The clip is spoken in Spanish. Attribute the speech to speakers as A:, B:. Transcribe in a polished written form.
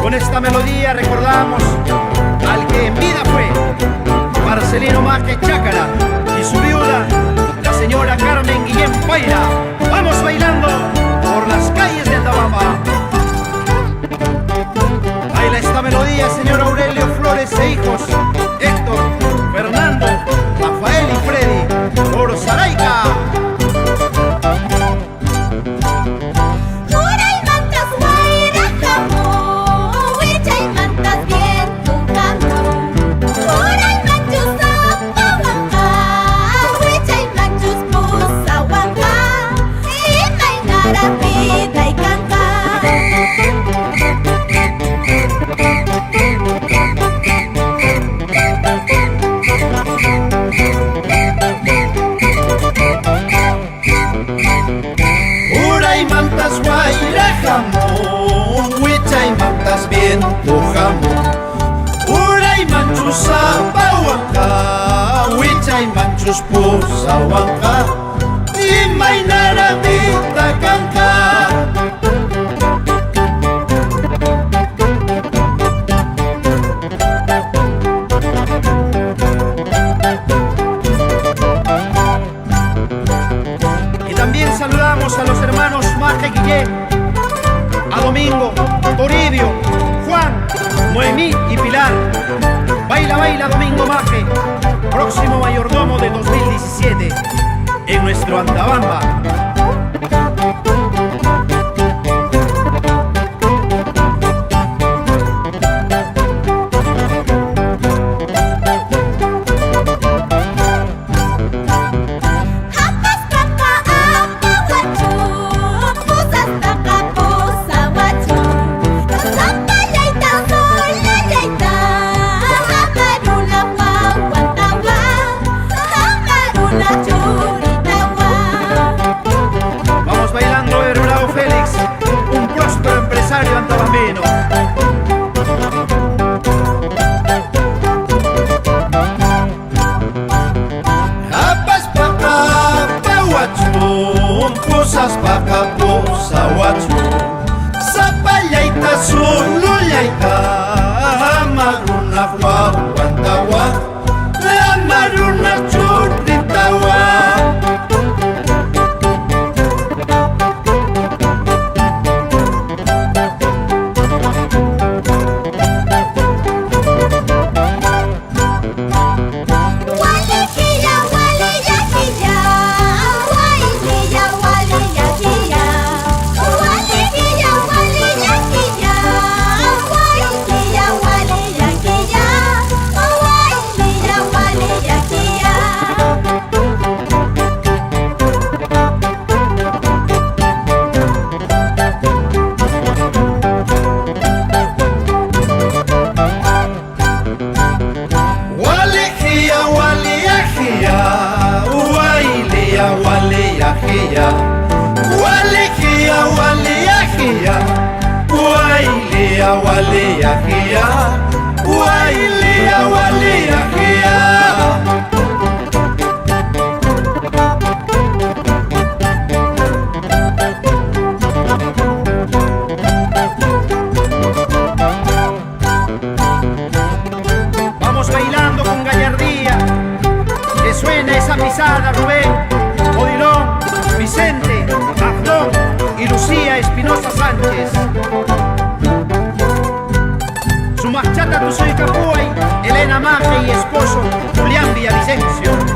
A: Con esta melodía recordamos al que en vida fue Marcelino Maje Chácara y su viuda, la señora Carmen Guillén Paira. Vamos bailando por las calles de Antabamba. Baila esta melodía, señor Aurelio Flores e hijos, Héctor, Fernando, Rafael y Freddy, por Saraica.
B: Mantas guaira jamón, huicha y mantas viento jamón. Ura y manchus apahuanca, huicha y manchus pusahuanca, y mainara vita canca.
A: Y también saludamos a los hermanos Maje Guillén, a Domingo, Toribio, Juan, Noemí y Pilar. Baila, baila Domingo Maje, próximo mayordomo de 2017 en nuestro Antabamba. Vamos bailando el Bravo Félix, un próspero empresario antabambino.
B: Apas papa pahuachun, pusas papa pusahuachun, zapallaita sulullaita, amaruna huahuantahuan, amaruna churritahuan.
A: Vamos bailando con gallardía, que suena esa pisada Rubén, Odilón, Vicente, Aflón y Lucía Espinosa Sánchez. Su machata tu soy Capuay, Elena Maje y esposo Julián Villavicencio.